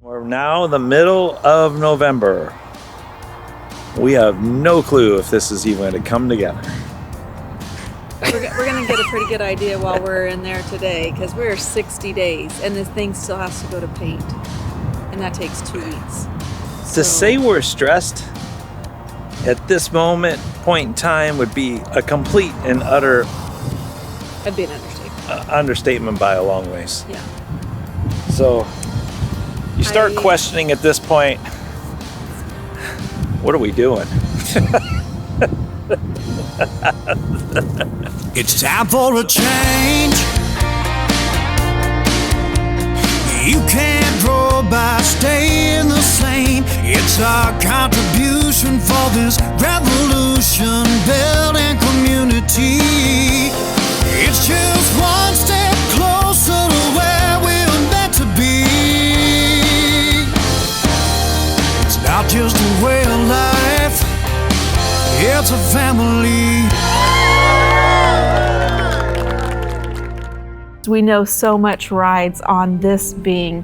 We're now in the middle of November. We have no clue if this is even going to come together. We're going to get a pretty good idea while we're in there today, because we're 60 days and this thing still has to go to paint, and that takes 2 weeks. To say we're stressed at this point in time would be a complete and utter That'd be an understatement. Understatement by a long ways. Yeah. So you start questioning at this point, what are we doing? It's time for a change. You can't grow by staying the same. It's our contribution for this revolution, building community. It's just one step closer to where we're meant to be. It's not just a way of life, it's a family. We know so much rides on this being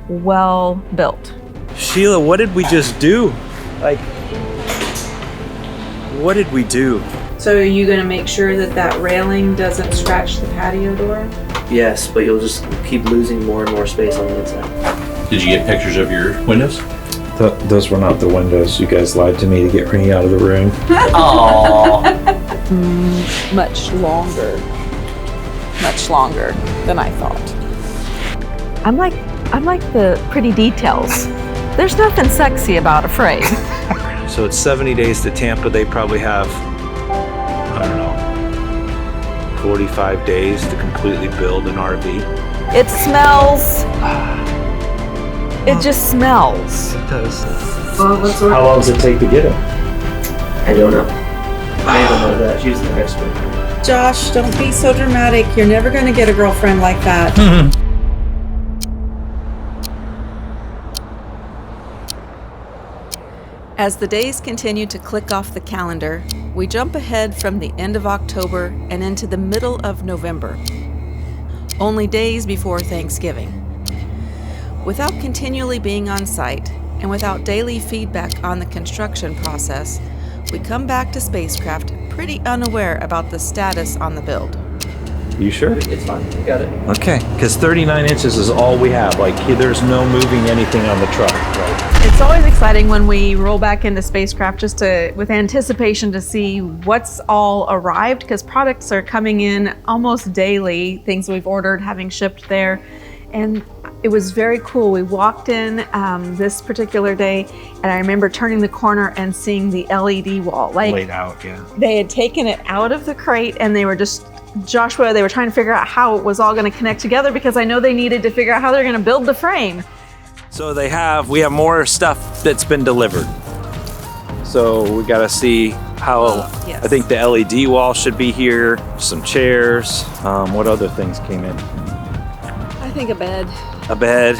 well built. Sheila, what did we just do? Like, what did we do? So are you going to make sure that that railing doesn't scratch the patio door? Yes, but you'll just keep losing more and more space on the inside. Did you get pictures of your windows? Those were not the windows. You guys lied to me to get me out of the room. Aww. Much longer than I thought. I'm like the pretty details. There's nothing sexy about a frame. So it's 70 days to Tampa. They probably have, I don't know, 45 days to completely build an RV. It smells. It just smells. It does. Well, How long does it take to get it? I don't know. I don't know that. She's the expert. Josh, don't be so dramatic. You're never going to get a girlfriend like that. As the days continue to click off the calendar, we jump ahead from the end of October and into the middle of November, only days before Thanksgiving. Without continually being on site and without daily feedback on the construction process, we come back to spacecraft pretty unaware about the status on the build. You sure? It's fine. You got it. Okay, because 39 inches is all we have. Like, there's no moving anything on the truck. Right? It's always exciting when we roll back into spacecraft just with anticipation to see what's all arrived, because products are coming in almost daily, things we've ordered having shipped there. And it was very cool. We walked in this particular day, and I remember turning the corner and seeing the LED wall. Like, laid out, yeah. They had taken it out of the crate, and they were just, Joshua, they were trying to figure out how it was all going to connect together, because I know they needed to figure out how they're going to build the frame. So we have more stuff that's been delivered. So we got to see how, yes. I think the LED wall should be here, some chairs. What other things came in? I think a bed. A bed.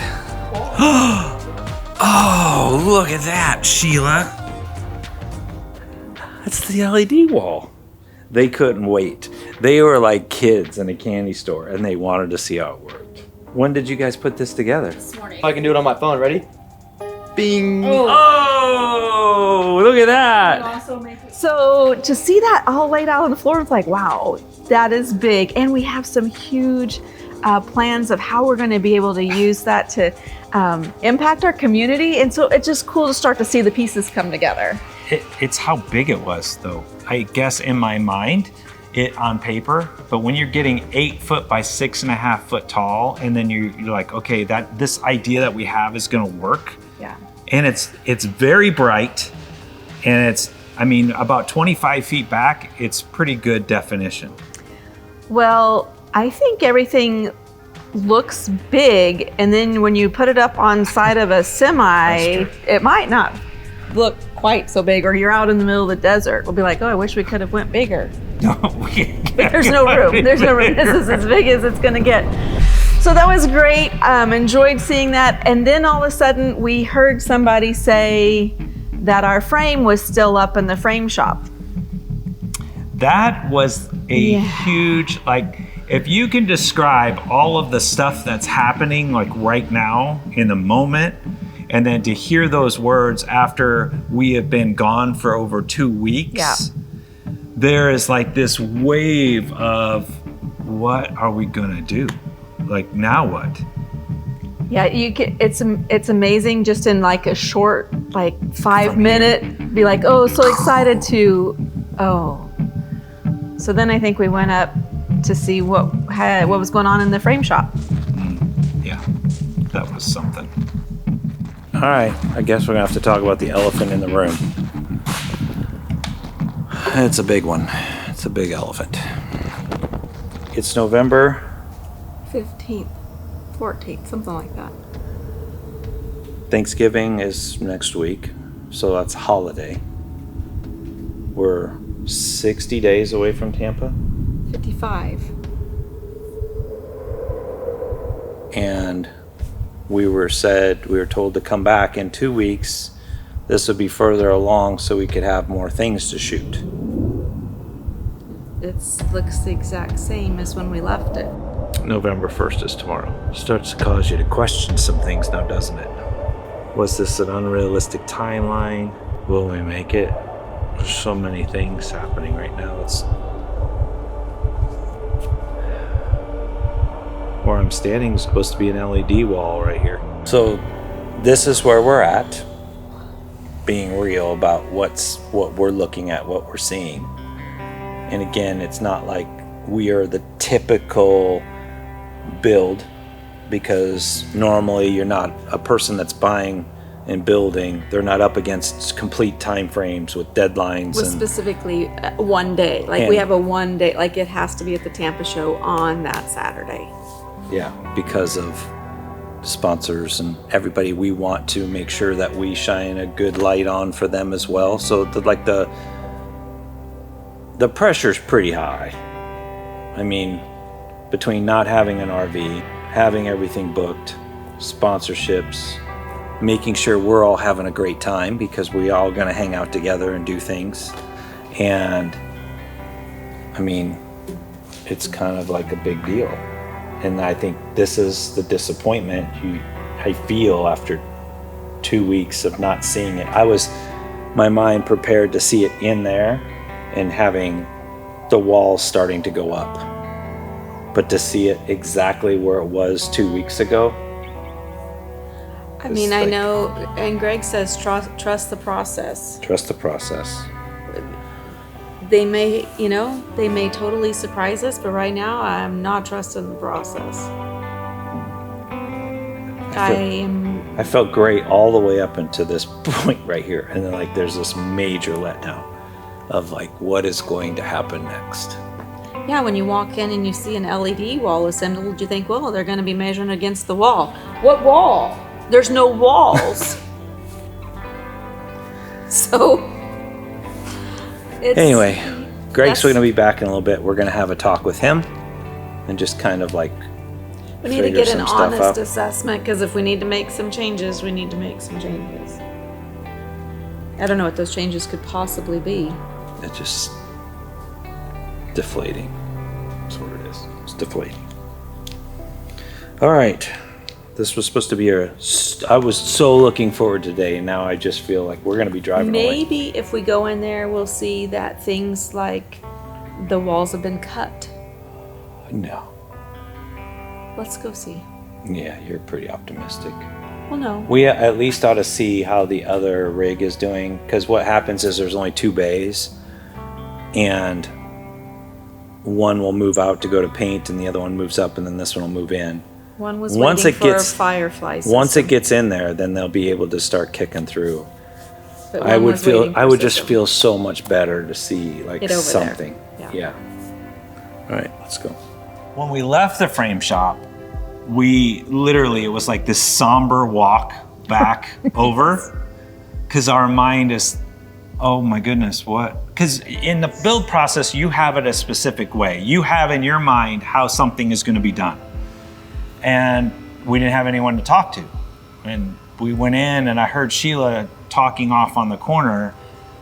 Oh, look at that, Sheila. That's the LED wall. They couldn't wait. They were like kids in a candy store, and they wanted to see how it worked. When did you guys put this together? This morning. I can do it on my phone. Ready? Bing. Oh, look at that. So to see that all laid out on the floor, it's like, wow, that is big. And we have some huge plans of how we're going to be able to use that to impact our community. And so it's just cool to start to see the pieces come together. It's how big it was, though. I guess in my mind, it on paper, but when you're getting 8 foot by 6.5 foot tall, and then you're like, okay, this idea that we have is going to work. Yeah. And it's very bright, and it's, I mean, about 25 feet back, it's pretty good definition. Well, I think everything looks big, and then when you put it up on side of a semi, it might not look quite so big, or you're out in the middle of the desert. We'll be like, oh, I wish we could have went bigger. No, There's no room. There's no room. This is as big as it's gonna get. So that was great. Enjoyed seeing that. And then all of a sudden we heard somebody say that our frame was still up in the frame shop. That was a huge, like, if you can describe all of the stuff that's happening like right now in the moment, And then to hear those words after we have been gone for over 2 weeks, Yeah. there is like this wave of what are we gonna do? Like, now what? Yeah, it's amazing just in like a short, like 5-minute, be like, oh, so excited to, oh. So then I think we went up to see what was going on in the frame shop. Yeah, that was something. All right, I guess we're gonna have to talk about the elephant in the room. It's a big one. It's a big elephant. It's November 15th, 14th, something like that. Thanksgiving is next week, so that's a holiday. We're 60 days away from Tampa, 55. and we were told to come back in 2 weeks. This would be further along so we could have more things to shoot. It looks the exact same as when we left it. November 1st is tomorrow. Starts to cause you to question some things now, doesn't it? Was this an unrealistic timeline? Will we make it? There's so many things happening right now. Where I'm standing is supposed to be an LED wall right here. So this is where we're at, being real about what we're looking at, what we're seeing. And again, it's not like we are the typical build, because normally you're not a person that's buying and building. They're not up against complete time frames with deadlines. With specifically one day. Like we have a one day, like it has to be at the Tampa show on that Saturday. Yeah, because of sponsors and everybody, we want to make sure that we shine a good light on for them as well. So the pressure's pretty high. I mean, between not having an RV, having everything booked, sponsorships, making sure we're all having a great time because we all gonna hang out together and do things. And I mean, it's kind of like a big deal. And I think this is the disappointment I feel after 2 weeks of not seeing it. My mind prepared to see it in there and having the walls starting to go up. But to see it exactly where it was 2 weeks ago. I mean, I know, and Greg says trust the process. Trust the process. They may totally surprise us, but right now I'm not trusting the process. I felt great all the way up until this point right here. And then there's this major letdown of what is going to happen next. Yeah, when you walk in and you see an LED wall assembled, you think, well, they're going to be measuring against the wall. What wall? There's no walls. So, anyway, Greg's going to be back in a little bit. We're going to have a talk with him and just kind of we need to get an honest assessment, because if we need to make some changes, we need to make some changes. I don't know what those changes could possibly be. It's just deflating. That's what it is. It's deflating. All right. This was supposed to be I was so looking forward today, and now I just feel like we're going to be driving away. Maybe if we go in there, we'll see that things like the walls have been cut. No. Let's go see. Yeah, you're pretty optimistic. Well, no. We at least ought to see how the other rig is doing, because what happens is there's only 2 bays, and one will move out to go to paint, and the other one moves up, and then this one will move in. One was waiting for a firefly system. Once it gets in there, then they'll be able to start kicking through. But I would just feel so much better to see something. Yeah. All right, let's go. When we left the frame shop, it was like this somber walk back over, because our mind is, oh my goodness, what? Because in the build process, you have it a specific way. You have in your mind how something is going to be done. And we didn't have anyone to talk to. And we went in, and I heard Sheila talking off on the corner,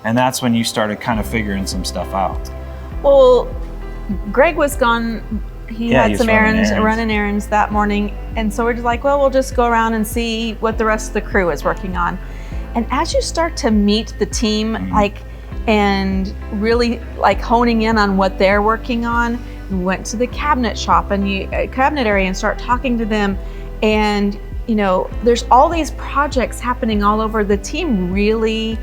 and that's when you started kind of figuring some stuff out. Well, Greg was gone he Yeah, had he some was running errands, errands. running errands that morning. And so we're just like, well, we'll just go around and see what the rest of the crew is working on. And as you start to meet the team, like, and really like honing in on what they're working on, we went to the cabinet shop and cabinet area and start talking to them. And, you know, there's all these projects happening all over. The team really,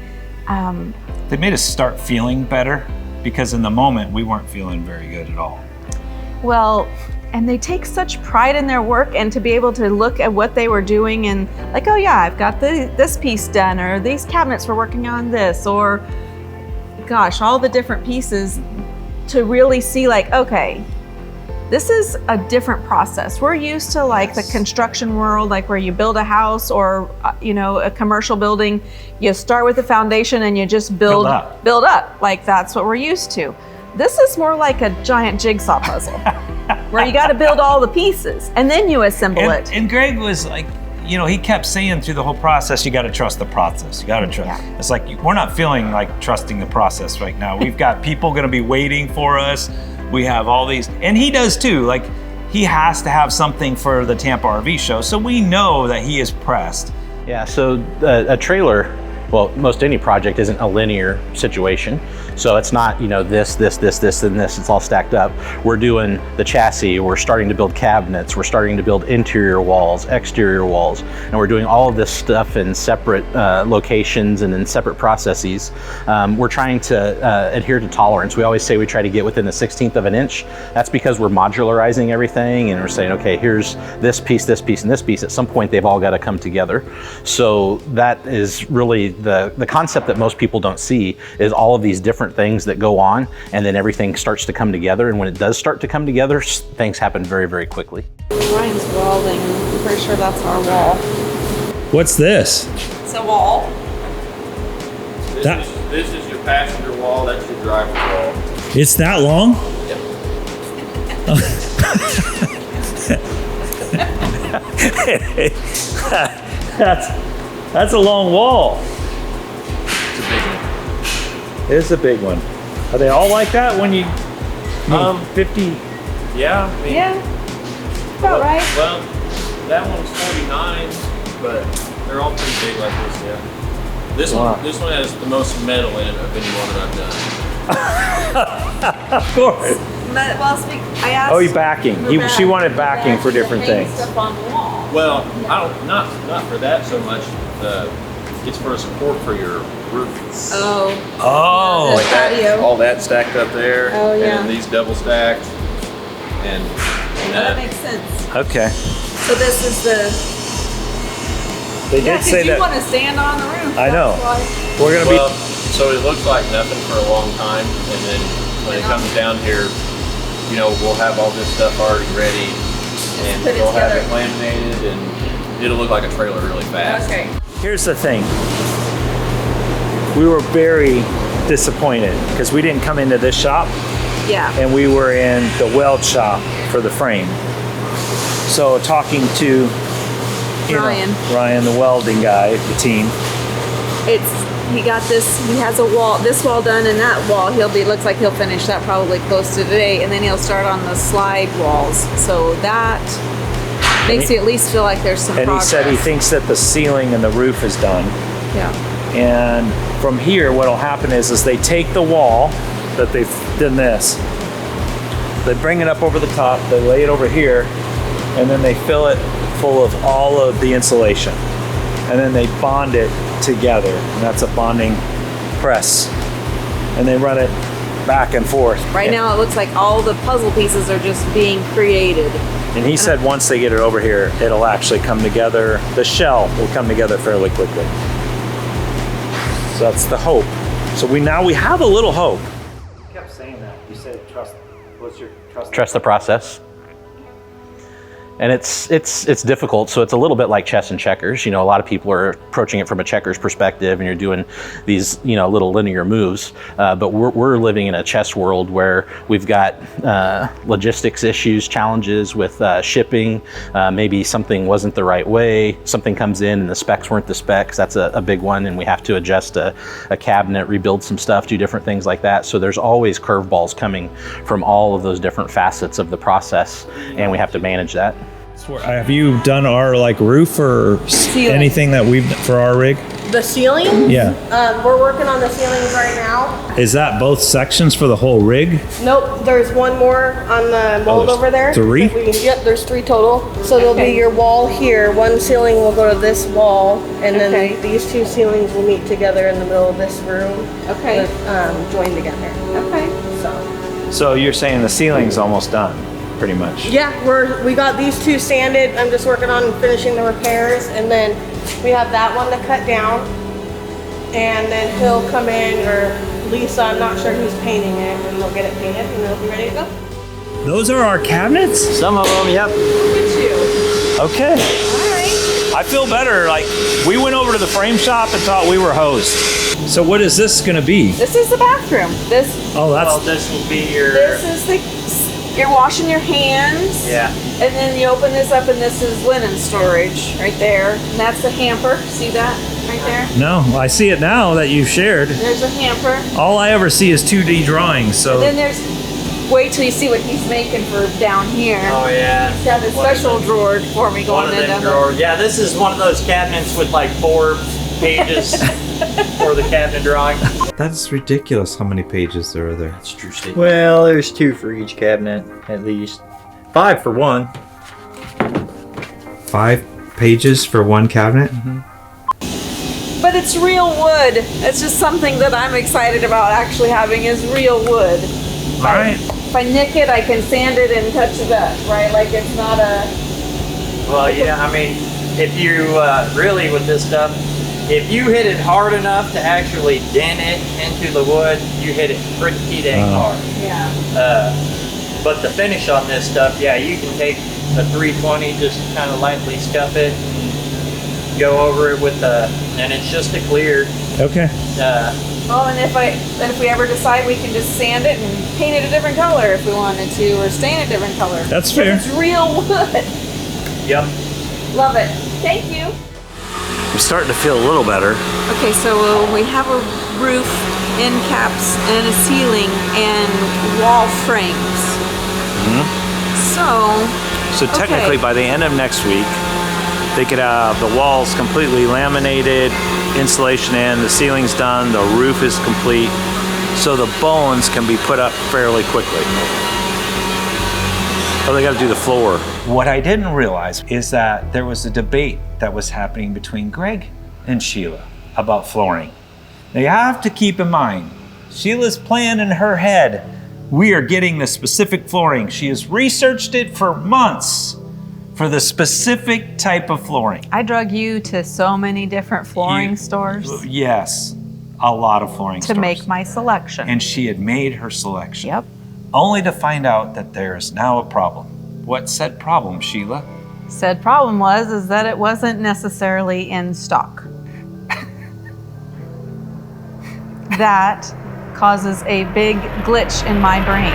They made us start feeling better, because in the moment we weren't feeling very good at all. well, and they take such pride in their work, and to be able to look at what they were doing and like, oh yeah, I've got this piece done, or these cabinets were working on this, or gosh, all the different pieces, to really see like, okay, this is a different process. We're used to like the construction world, like where you build a house or, you know, a commercial building, you start with the foundation and you just build up. Like that's what we're used to. This is more like a giant jigsaw puzzle where you got to build all the pieces and then you assemble it. And Greg was like, you know, he kept saying through the whole process, you got to trust the process. You got to trust. Yeah. It's like, we're not feeling like trusting the process right now. We've got people going to be waiting for us. We have all these, and he does too. Like, he has to have something for the Tampa RV show. So we know that he is pressed. Yeah, so a trailer, well, most any project isn't a linear situation. So it's not, you know, this, and this, it's all stacked up. We're doing the chassis, we're starting to build cabinets, we're starting to build interior walls, exterior walls, and we're doing all of this stuff in separate locations and in separate processes. We're trying to adhere to tolerance. We always say we try to get within a 1/16 of an inch. That's because we're modularizing everything and we're saying, okay, here's this piece, and this piece. At some point, they've all got to come together. So that is really the concept that most people don't see, is all of these different things that go on, and then everything starts to come together. And when it does start to come together, things happen very, very quickly. Ryan's welding. I'm pretty sure that's our wall. What's this? It's a wall. This is your passenger wall, that's your driver wall. It's that long? That's a long wall. It's a big one. It is a big one. Are they all like that when you 50? Yeah, I mean, Yeah, about right. well, that one's 49, but they're all pretty big like this, yeah. This one has the most metal in it of anyone that I've done. Of course. I asked. Oh, backing. She wanted backing for different things. Stuff on the wall. Well, I don't, not for that so much. It's for a support for your roof. Oh. The patio. All that stacked up there. Oh, yeah. And these double stacked. And That makes sense. Okay. So this is the. They did say you that. want to stand on the roof. I know. That's why. We're gonna well, so it looks like nothing for a long time, and then when it comes down here, you know, we'll have all this stuff already ready, and put it we'll have together. it laminated, and it'll look like a trailer really fast. Okay. Here's the thing. We were very disappointed because we didn't come into this shop, Yeah. and we were in the weld shop for the frame. So talking to Ryan, the welding guy, the team. He got this. He has this wall done, and that wall looks like he'll finish that probably close to today, and then he'll start on the slide walls. So that makes you at least feel like there's some And progress. he said he thinks that the ceiling and the roof is done. Yeah. And from here, what'll happen is they take the wall that they've done this, they bring it up over the top, they lay it over here, and then they fill it full of all of the insulation. And then they bond it together, and that's a bonding press. And they run it back and forth. Right now, it looks like all the puzzle pieces are just being created. And he said once they get it over here, it'll actually come together. The shell will come together fairly quickly. So that's the hope. So we have a little hope. You kept saying that. You said trust. What's your trust? Trust the process. And it's difficult. So it's a little bit like chess and checkers. You know, a lot of people are approaching it from a checkers perspective, and you're doing these, you know, little linear moves. But we're living in a chess world where we've got logistics issues, challenges with shipping. Maybe something wasn't the right way. Something comes in and the specs weren't the specs. That's a big one, and we have to adjust a cabinet, rebuild some stuff, do different things like that. So there's always curveballs coming from all of those different facets of the process, and we have to manage that. Have you done our like roof or anything that we've for our rig? The ceiling? Yeah. We're working on the ceilings right now. Is that both sections for the whole rig? Nope, there's one more on the mold over there. 3? Yep, there's 3 total. So there'll be your wall here. One ceiling will go to this wall, and then these 2 ceilings will meet together in the middle of this room. Okay. Joined together. Okay. So you're saying the ceiling's almost done, pretty much? Yeah, we got these 2 sanded. I'm just working on finishing the repairs, and then we have that one to cut down, and then he'll come in, or Lisa, I'm not sure who's painting it, and they'll get it painted, and it'll be ready to go. Those are our cabinets? Some of them, yep. Look at you. Okay. All right. I feel better. Like, we went over to the frame shop and thought we were hosed. So what is this gonna be? This is the bathroom. Oh, that's... Well, this will be your... This is you're washing your hands. Yeah. And then you open this up, and this is linen storage right there. And that's the hamper. See that right there? No, I see it now that you've shared. There's a hamper. All I ever see is 2D drawings, so... And then there's, wait till you see what he's making for down here. Oh, yeah. He's got a special drawer for me One going of in. them drawers. Yeah, this is one of those cabinets with like 4 pages for the cabinet drawing. That's ridiculous how many pages there are there. That's true statement. Well, there's 2 for each cabinet, at least. 5 for one. 5 pages for one cabinet? But it's real wood. It's just something that I'm excited about actually having is real wood. All right. If I nick it, I can sand it and touch it up, right? Like it's not a... Well, yeah, I mean, if you really with this stuff, if you hit it hard enough to actually dent it into the wood, you hit it pretty dang hard. Yeah. But the finish on this stuff, yeah, you can take a 320, just kind of lightly scuff it, and go over it with and it's just a clear. Okay. Well, and if we ever decide we can just sand it and paint it a different color if we wanted to, or stain it a different color. That's fair. It's real wood. Yep. Love it. Thank you. I'm starting to feel a little better. Okay, so we have a roof, end caps, and a ceiling, and wall frames. So technically, by the end of next week, they could have the walls completely laminated, insulation in, the ceiling's done, the roof is complete, so the bones can be put up fairly quickly. Oh, they got to do the floor. What I didn't realize is that there was a debate that was happening between Greg and Sheila about flooring. Now you have to keep in mind, Sheila's plan in her head, we are getting the specific flooring. She has researched it for months for the specific type of flooring. I drug you to so many different flooring stores Yes, a lot of flooring to stores. make my selection. And she had made her selection. Yep. Only to find out that there is now a problem. What's said problem, Sheila? Said problem is that it wasn't necessarily in stock. That causes a big glitch in my brain.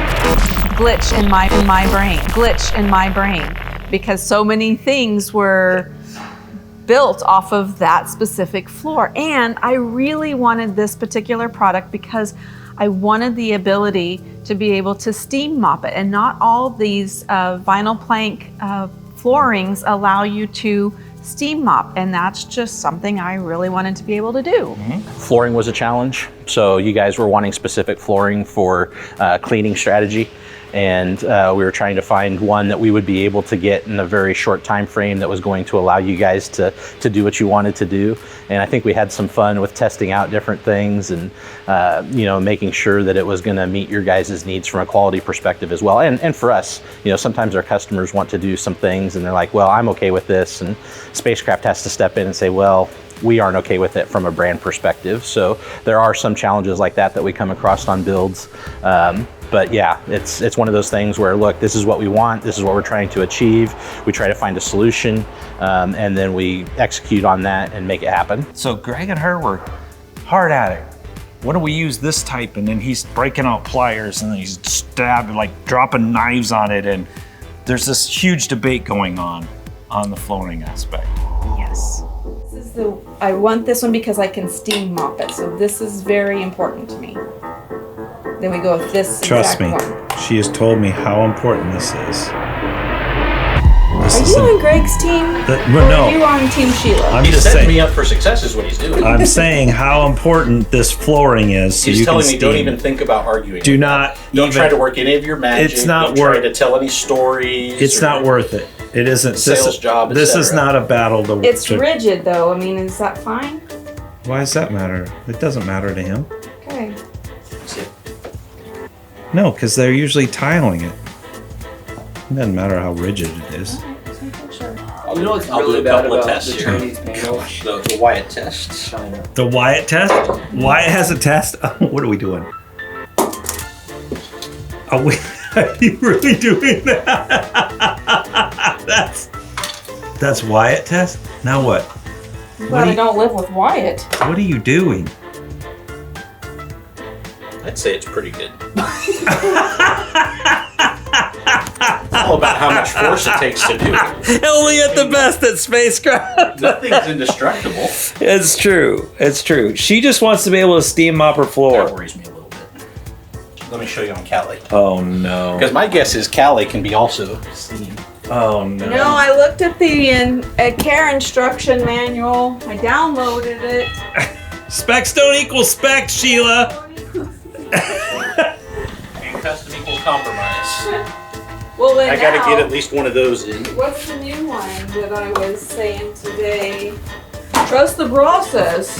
Glitch in my brain. Glitch in my brain. Because so many things were built off of that specific floor. And I really wanted this particular product because I wanted the ability to be able to steam mop it. And not all these vinyl plank floorings allow you to steam mop, and that's just something I really wanted to be able to do. Flooring was a challenge, so you guys were wanting specific flooring for cleaning strategy, and we were trying to find one that we would be able to get in a very short time frame that was going to allow you guys to do what you wanted to do. And I think we had some fun with testing out different things and making sure that it was going to meet your guys' needs from a quality perspective as well. And for us, sometimes our customers want to do some things and they're like, well, I'm okay with this, and Spacecraft has to step in and say, well, we aren't okay with it from a brand perspective. So there are some challenges like that we come across on builds. But yeah, it's one of those things where, look, this is what we want, this is what we're trying to achieve. We try to find a solution, and then we execute on that and make it happen. So Greg and her were hard at it. What do we use this type? And then he's breaking out pliers and then he's stabbing, like dropping knives on it. And there's this huge debate going on the flooring aspect. Yes. This is I want this one because I can steam mop it. So this is very important to me. Then we go with this Trust me, exact one. she has told me how important this is. Are you on Greg's team? Or no. are you on Team Sheila? I'm He's just setting saying. me up for success is what he's doing. I'm saying how important this flooring is. So He's you telling can me don't steam. even think about arguing. Do with not. that. Don't even, try to work any of your magic. It's not don't try worth- to tell any stories. It's or not worth it. It isn't. Sales job, This is etc. not a battle to. It's to- rigid though. I mean, is that fine? Why does that matter? It doesn't matter to him. Okay. No, because they're usually tiling it. It doesn't matter how rigid it is. You know what's I'll do really a bad couple of about tests the here. Chinese panels? The Wyatt tests. China. The Wyatt test? Wyatt has a test? What are we doing? Are you really doing that? That's Wyatt test? Now what? I'm glad I don't live with Wyatt. What are you doing? I'd say it's pretty good. It's all about how much force it takes to do it. Only at the best at spacecraft. Nothing's indestructible. It's true. It's true. She just wants to be able to steam mop her That floor. worries me a little bit. Let me show you on Cali. Oh no. Because my guess is Cali can be also steam. Oh no. No, I looked at the care instruction manual. I downloaded it. Specs don't equal specs, Sheila. And custom equals compromise. Well, then I gotta now, get at least one of those in. what's the new one that I was saying today? Trust the process.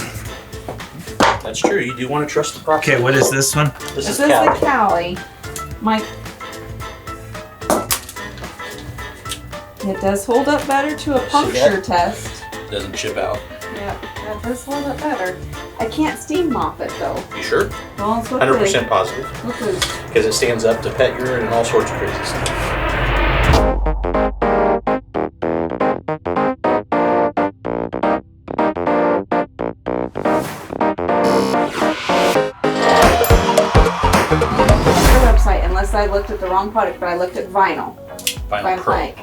That's true. You do want to trust the process. Okay, what is this one? This This is is Cali. the Cali. It does hold up better to a puncture test. Doesn't chip out. Yeah, that does hold up better. I can't steam mop it though. You sure? Well, it's 100% positive. Because it stands up to pet urine and all sorts of crazy stuff. Website, unless I looked at the wrong product, but I looked at vinyl. Vinyl Pro. plank.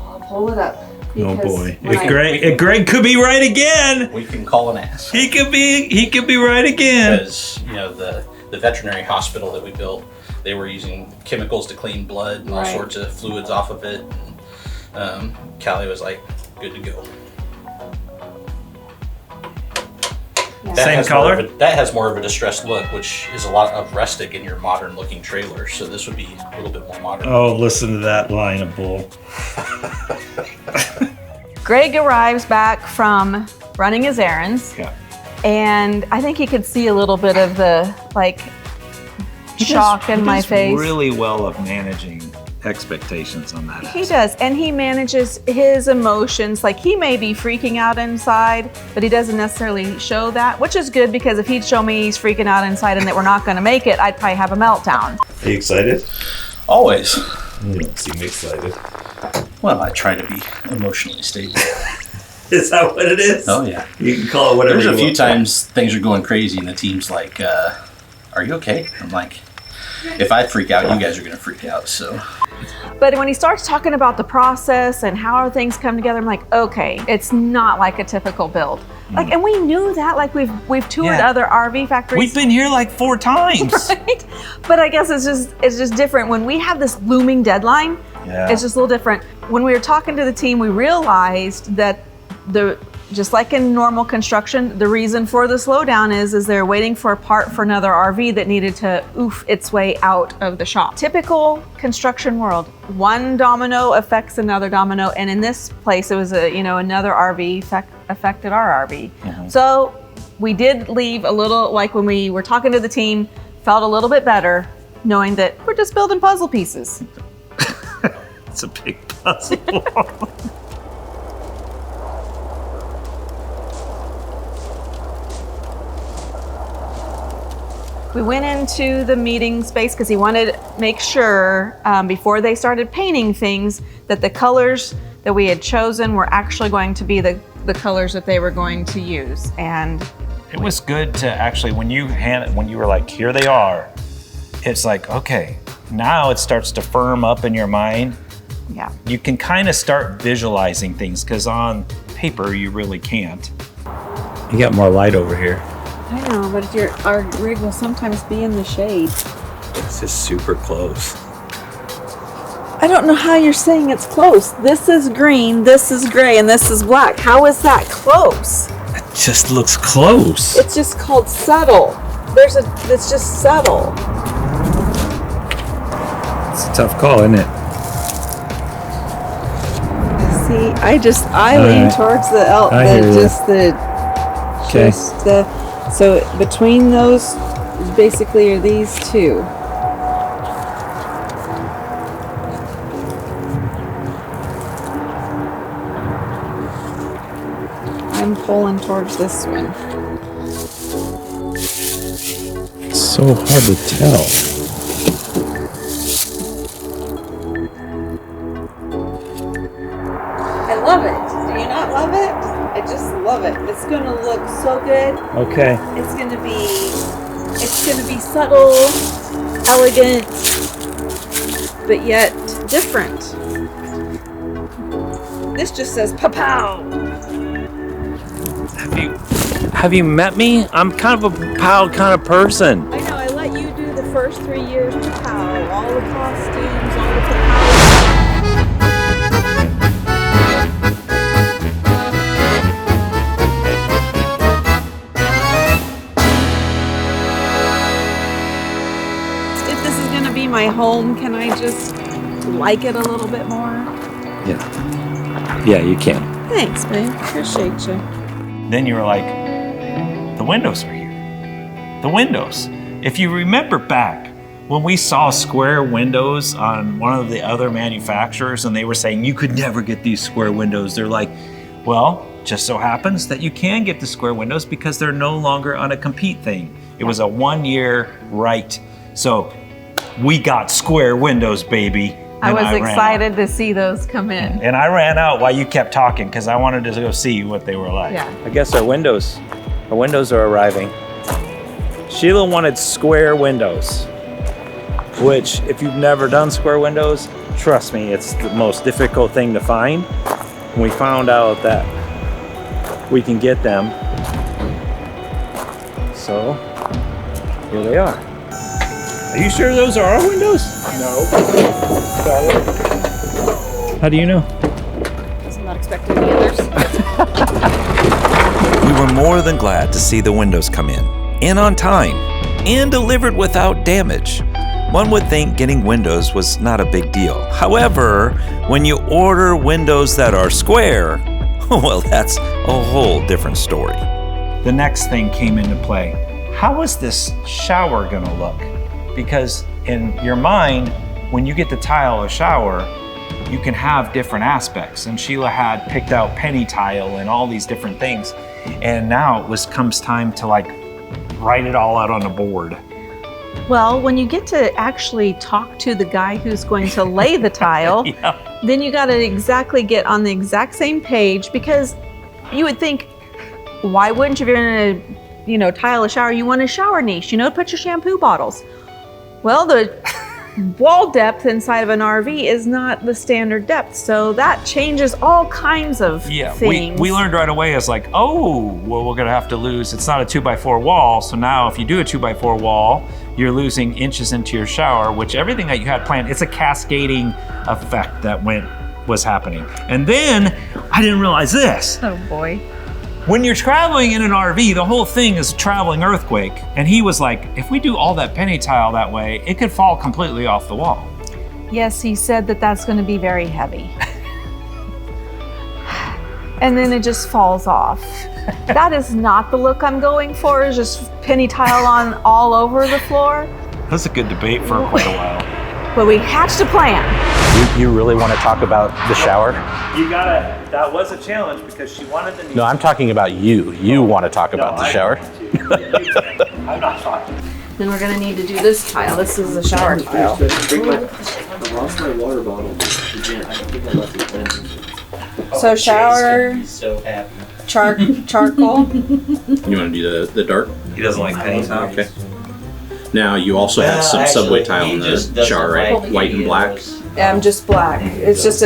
I'll pull it up. Oh because boy. when If Greg could be right again. We can call and ask. He could be right again. Because, you know, the veterinary hospital that we built, they were using chemicals to clean blood and all Right. sorts of fluids off of it. And Callie was like, good to go. Yeah. Same has color? more of a- that has more of a distressed look, which is a lot of rustic in your modern looking trailer. So this would be a little bit more modern. Oh, listen to that line of bull. Greg arrives back from running his errands, Yeah. and I think he could see a little bit of the shock in my face. Really well of managing expectations on that. He does, and he manages his emotions. Like, he may be freaking out inside, but he doesn't necessarily show that, which is good, because if he'd show me he's freaking out inside and that we're not going to make it, I'd probably have a meltdown. Are you excited? Always. You don't seem excited. Well, I try to be emotionally stable. Is that what it is? Oh, yeah. You can call it whatever There's you a few want. times things are going crazy and the team's like, are you okay? I'm like, if I freak out, you guys are going to freak out, so. But when he starts talking about the process and how things come together, I'm like, okay, it's not like a typical build. Like, and we knew that. Like, we've toured Yeah. other RV factories. We've been here like 4 times. Right? But I guess it's just different when we have this looming deadline. Yeah. It's just a little different. When we were talking to the team, we realized that just like in normal construction, the reason for the slowdown is they're waiting for a part for another RV that needed to oof its way out of the shop. Typical construction world, one domino affects another domino, and in this place it was another RV affected our RV. Mm-hmm. So we did leave a little, like when we were talking to the team, felt a little bit better knowing that we're just building puzzle pieces. It's a big puzzle. We went into the meeting space because he wanted to make sure before they started painting things that the colors that we had chosen were actually going to be the colors that they were going to use. And it was good to actually, when you were like, here they are, it's like, okay, now it starts to firm up in your mind. yeah. You can kind of start visualizing things because on paper you really can't. You got more light over here. I know, but our rig will sometimes be in the shade. This is super close. I don't know how you're saying it's close. This is green, this is gray, and this is black. How is that close? It just looks close. It's just called subtle. It's just subtle. It's a tough call, isn't it? See, I lean towards the Okay. so between those basically are these two. I'm pulling towards this one. It's so hard to tell. I love it. Do you not love it? I just love it. It's gonna look so good. Okay. It's gonna be subtle, elegant, but yet different. This just says "pow." Have you met me? I'm kind of a pow kind of person. I know. I let you do the first 3 years "pow," all the costumes, all the "pow." My home, can I just like it a little bit more? Yeah, you can. Thanks, babe. Appreciate you. Then you were like, the windows are here. The windows. If you remember back when we saw square windows on one of the other manufacturers and they were saying you could never get these square windows, they're like, well, just so happens that you can get the square windows because they're no longer on a compete thing. It was a 1 year right. So we got square windows, baby. I was excited to see those come in. And I ran out while you kept talking because I wanted to go see what they were like. Yeah. I guess our windows are arriving. Sheila wanted square windows, which if you've never done square windows, trust me, it's the most difficult thing to find. And we found out that we can get them. So here they are. Are you sure those are our windows? No. How do you know? I'm not expecting the others. We were more than glad to see the windows come in on time, and delivered without damage. One would think getting windows was not a big deal. However, when you order windows that are square, well, that's a whole different story. The next thing came into play. How is this shower gonna look? Because in your mind, when you get to tile a shower, you can have different aspects. And Sheila had picked out penny tile and all these different things. And now comes time to like write it all out on a board. Well, when you get to actually talk to the guy who's going to lay the tile, Yeah. then you got to exactly get on the exact same page, because you would think, why wouldn't you, if you're going to, tile a shower, you want a shower niche, to put your shampoo bottles. Well, the wall depth inside of an RV is not the standard depth, so that changes all kinds of things. We learned right away, it's like, oh, well, we're gonna have to lose, it's not a 2x4 wall, so now if you do a 2x4 wall, you're losing inches into your shower, which everything that you had planned, it's a cascading effect that was happening. And then, I didn't realize this. Oh boy. When you're traveling in an RV, the whole thing is a traveling earthquake. And he was like, if we do all that penny tile that way, it could fall completely off the wall. Yes, he said that that's going to be very heavy. And then it just falls off. That is not the look I'm going for, is just penny tile on all over the floor. That's a good debate for quite a while. But we hatched a plan. You really want to talk about the shower? That was a challenge because she wanted the niche. No, I'm talking about you. You want to talk about the shower? I'm not talking. Then we're gonna need to do this tile. This is the shower tile. I lost my water bottle. Again, I think I left it in. So shower, He's so happy. charcoal. You want to do the dark? He doesn't like penny tile. Okay. Now you also have some subway tile in the shower, right? White and black. Just black. It's just so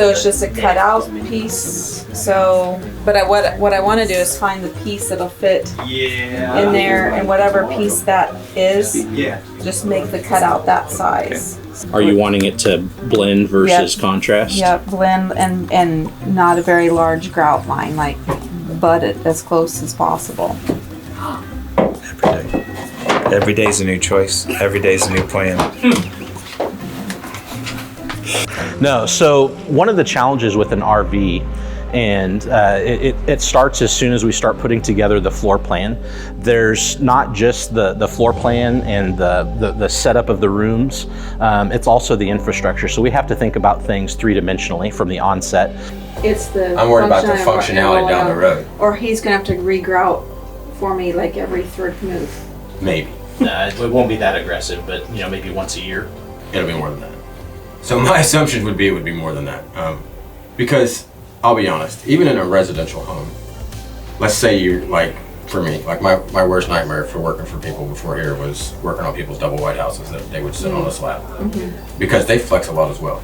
it's just a cutout piece. So, but what I want to do is find the piece that'll fit in there, and whatever piece that is, just make the cutout that size. Are you wanting it to blend versus Yep. contrast? Yep, blend and not a very large grout line, like butt it as close as possible. Every day. Every day's a new choice. Every day's a new plan. No, so one of the challenges with an RV, and it starts as soon as we start putting together the floor plan. There's not just the floor plan and the setup of the rooms, it's also the infrastructure. So we have to think about things three-dimensionally from the onset. It's the I'm worried about the functionality down the road. Or he's gonna have to re-grout for me like every third move. Maybe. It won't be that aggressive, but maybe once a year. It'll be more than that. So my assumption would be it would be more than that. Because I'll be honest, even in a residential home, let's say you, like, for me, like my worst nightmare for working for people before here was working on people's double white houses that they would sit on a slab. Because they flex a lot as well.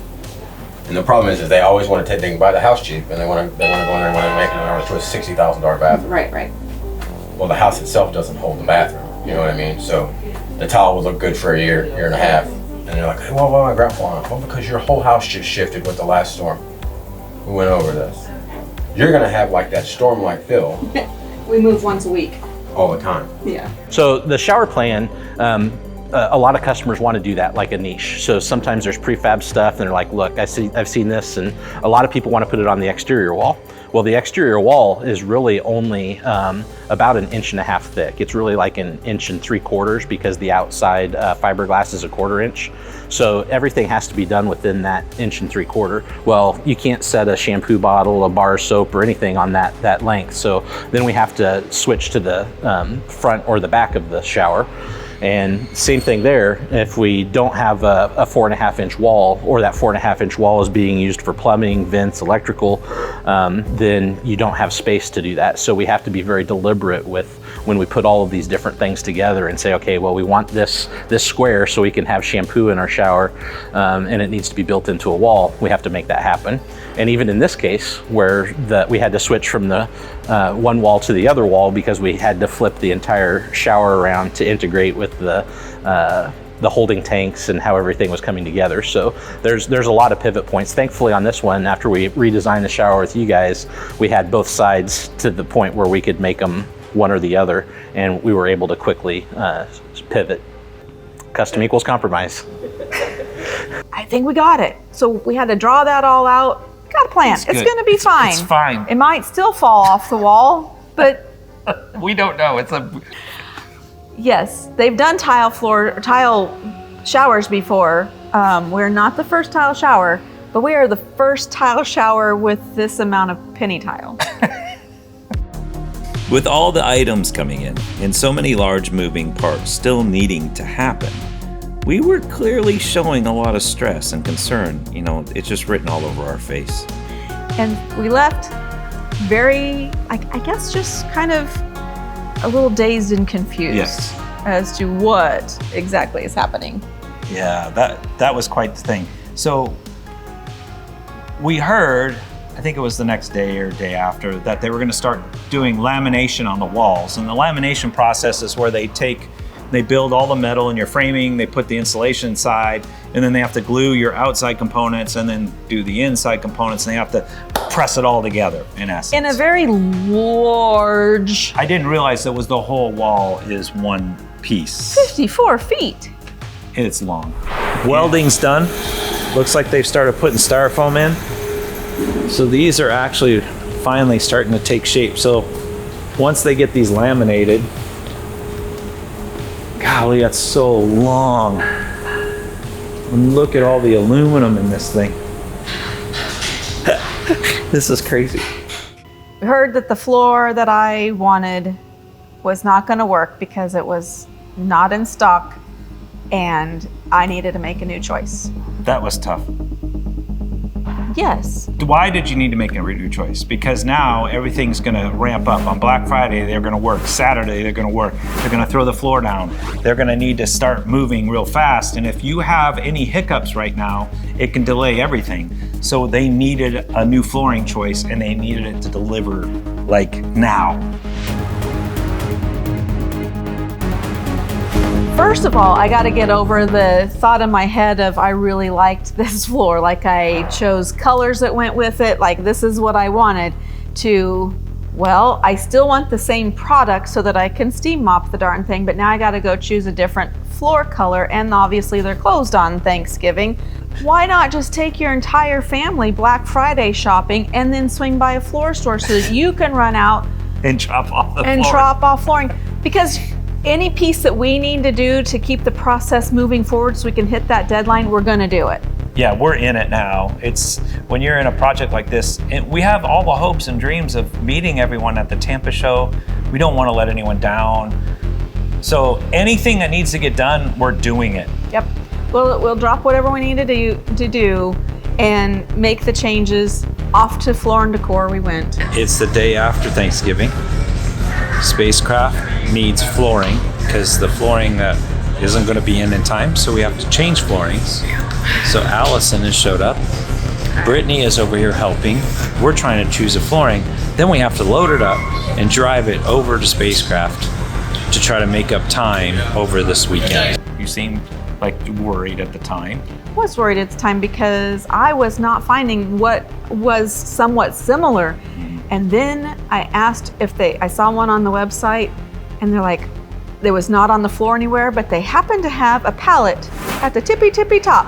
And the problem is they always want to they can buy the house cheap, and they want to go in there and want to make it to a $60,000 bathroom. Right. Well, the house itself doesn't hold the bathroom. You know what I mean? So the tile will look good for a year and a half. And they're like, hey, well, why am I grout falling? Well, because your whole house just shifted with the last storm. We went over this. You're gonna have like that storm-like feel We move once a week. all the time. Yeah. So the shower plan, a lot of customers want to do that like a niche. So sometimes there's prefab stuff and they're like, look, I've seen this, and a lot of people want to put it on the exterior wall. Well, the exterior wall is really only about 1.5 inches thick. It's really like 1.75 inches because the outside fiberglass is 1/4 inch. So everything has to be done within that 1.75 inches. Well, you can't set a shampoo bottle, a bar of soap, or anything on that length. So then we have to switch to the front or the back of the shower. And same thing there, if we don't have a 4.5 inch wall, or that 4.5 inch wall is being used for plumbing, vents, electrical, then you don't have space to do that. So we have to be very deliberate with when we put all of these different things together and say, okay, well, we want this square so we can have shampoo in our shower, and it needs to be built into a wall. We have to make that happen. And even in this case, where we had to switch from the one wall to the other wall because we had to flip the entire shower around to integrate with the holding tanks and how everything was coming together. So there's a lot of pivot points. Thankfully on this one, after we redesigned the shower with you guys, we had both sides to the point where we could make them one or the other, and we were able to quickly pivot. Custom equals compromise. I think we got it. So we had to draw that all out. Got a plan. It's going to be fine. It's fine. It might still fall off the wall, but We don't know. yes, they've done tile showers before. We're not the first tile shower, but we are the first tile shower with this amount of penny tile. With all the items coming in and so many large moving parts still needing to happen, we were clearly showing a lot of stress and concern. It's just written all over our face. And we left very, I guess, just kind of a little dazed and confused as to what exactly is happening. Yeah, that was quite the thing. So we heard, I think it was the next day or day after, that they were going to start doing lamination on the walls. And the lamination process is where they build all the metal in your framing, they put the insulation inside, and then they have to glue your outside components and then do the inside components, and they have to press it all together, in essence. In a very large... I didn't realize that was the whole wall is one piece. 54 feet. It's long. Welding's done. Looks like they've started putting styrofoam in. So these are actually finally starting to take shape. So once they get these laminated, golly, that's so long. And look at all the aluminum in this thing. This is crazy. We heard that the floor that I wanted was not going to work because it was not in stock, and I needed to make a new choice. That was tough. Yes. Why did you need to make a new choice? Because now everything's gonna ramp up. On Black Friday, they're gonna work. Saturday, they're gonna work. They're gonna throw the floor down. They're gonna need to start moving real fast. And if you have any hiccups right now, it can delay everything. So they needed a new flooring choice, and they needed it to deliver like now. First of all, I got to get over the thought in my head of I really liked this floor. Like I chose colors that went with it, like this is what I wanted, to, well, I still want the same product so that I can steam mop the darn thing, but now I got to go choose a different floor color, and obviously they're closed on Thanksgiving. Why not just take your entire family Black Friday shopping and then swing by a floor store so that you can run out And drop off the and flooring. drop off flooring? Because any piece that we need to do to keep the process moving forward so we can hit that deadline, we're gonna do it. Yeah, we're in it now. It's when you're in a project like this, and we have all the hopes and dreams of meeting everyone at the Tampa show. We don't want to let anyone down. So anything that needs to get done, we're doing it. Yep. We'll drop whatever we need to do and make the changes. Off to Floor and Decor we went. It's the day after Thanksgiving. Spacecraft needs flooring because the flooring that isn't going to be in time, so we have to change floorings. So Allison has showed up. Brittany is over here helping. We're trying to choose a flooring. Then we have to load it up and drive it over to Spacecraft to try to make up time over this weekend. You seemed like worried at the time. I was worried at the time because I was not finding what was somewhat similar. And then I asked if I saw one on the website, and they're like, it was not on the floor anywhere, but they happened to have a pallet at the tippy top.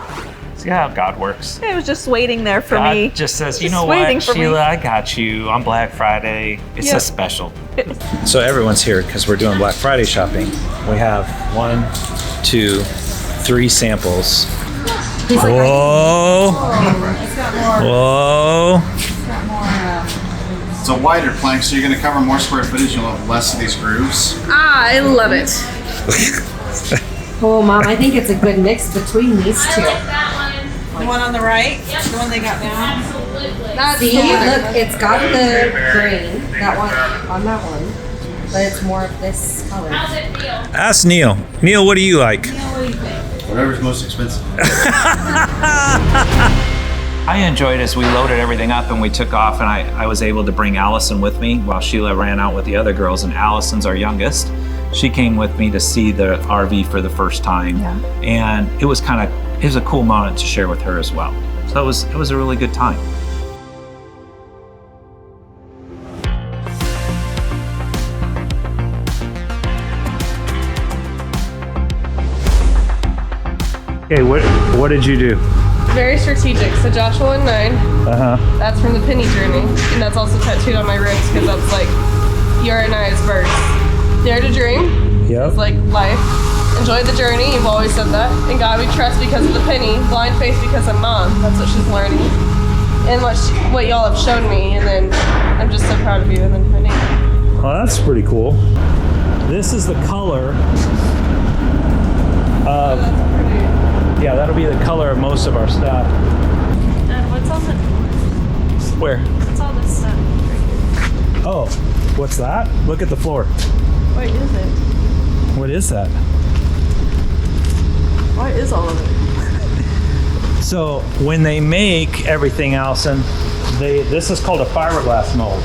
See how God works. It was just waiting there for God me. just says, you Just know waiting what, for me." Sheila, I got you on Black Friday. It's Yep. a special. So everyone's here because we're doing Black Friday shopping. We have 1, 2, 3 samples. Whoa! Whoa! It's a wider plank, so you're going to cover more square footage. You'll have less of these grooves. I love it. Oh, Mom, I think it's a good mix between these two. The one on the right, the one they got now. That's See, the one. look, it's got the grain, that one, on that one, but it's more of this color. Ask Neil. Neil, what do you like? Whatever's most expensive. I enjoyed as we loaded everything up and we took off, and I was able to bring Allison with me while Sheila ran out with the other girls, and Allison's our youngest. She came with me to see the RV for the first time, and it was a cool moment to share with her as well. So it was a really good time. Okay, what did you do? Very strategic. So Joshua 1:9. That's from the Penny Journey, and that's also tattooed on my ribs because that's like your and I's verse. Dare to dream. Yep. It's like life. Enjoy the journey. You've always said that. In God we trust because of the penny. Blind faith because of Mom. That's what she's learning. And what y'all have shown me. And then I'm just so proud of you. And then Penny. Oh, that's pretty cool. This is the color of. Yeah, that'll be the color of most of our stuff. And what's all the? Where? What's all this stuff? Oh, what's that? Look at the floor. What is it? What is that? What is all of it? So when they make everything, Allison, this is called a fiberglass mold.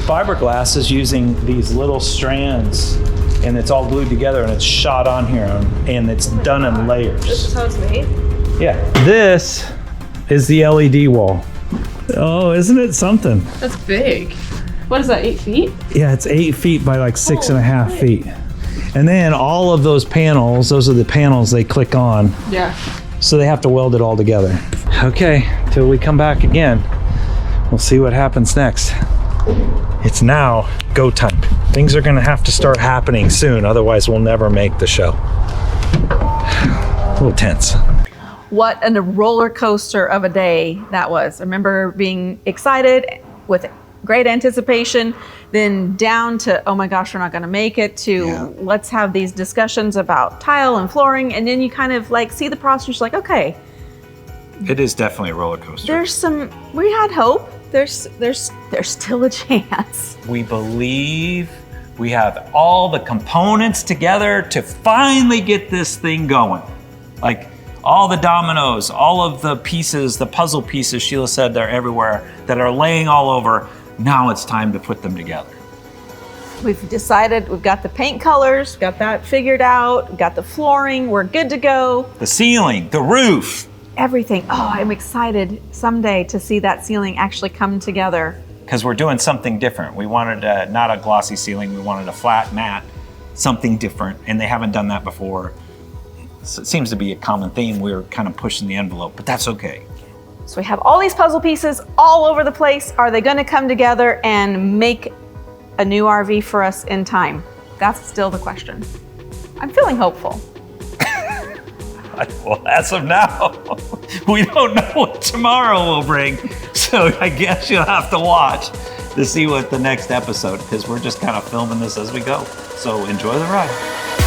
Fiberglass is using these little strands, and it's all glued together and it's shot on here, and it's done in layers. This is how it's made? Yeah. This is the LED wall. Oh, isn't it something? That's big. What is that, 8 feet? Yeah, it's 8 feet by like 6.5 feet. And then all of those panels, those are the panels they click on. Yeah. So they have to weld it all together. Okay, till we come back again, we'll see what happens next. It's now go time. Things are gonna have to start happening soon, otherwise we'll never make the show. A little tense. What a roller coaster of a day that was. I remember being excited with great anticipation, then down to, oh my gosh, we're not going to make it, to let's have these discussions about tile and flooring. And then you kind of like see the process, like, okay. It is definitely a roller coaster. We had hope. There's still a chance. We believe we have all the components together to finally get this thing going. Like all the dominoes, all of the pieces, the puzzle pieces, Sheila said they're everywhere, that are laying all over. Now it's time to put them together. We've decided, we've got the paint colors, got that figured out, got the flooring, we're good to go. The ceiling, the roof. Everything. Oh, I'm excited someday to see that ceiling actually come together. Because we're doing something different. We wanted not a glossy ceiling, we wanted a flat mat, something different, and they haven't done that before. So it seems to be a common theme. We're kind of pushing the envelope, but that's okay. So we have all these puzzle pieces all over the place. Are they going to come together and make a new RV for us in time? That's still the question. I'm feeling hopeful. Well, as of now, we don't know what tomorrow will bring. So I guess you'll have to watch to see what the next episode, because we're just kind of filming this as we go. So enjoy the ride.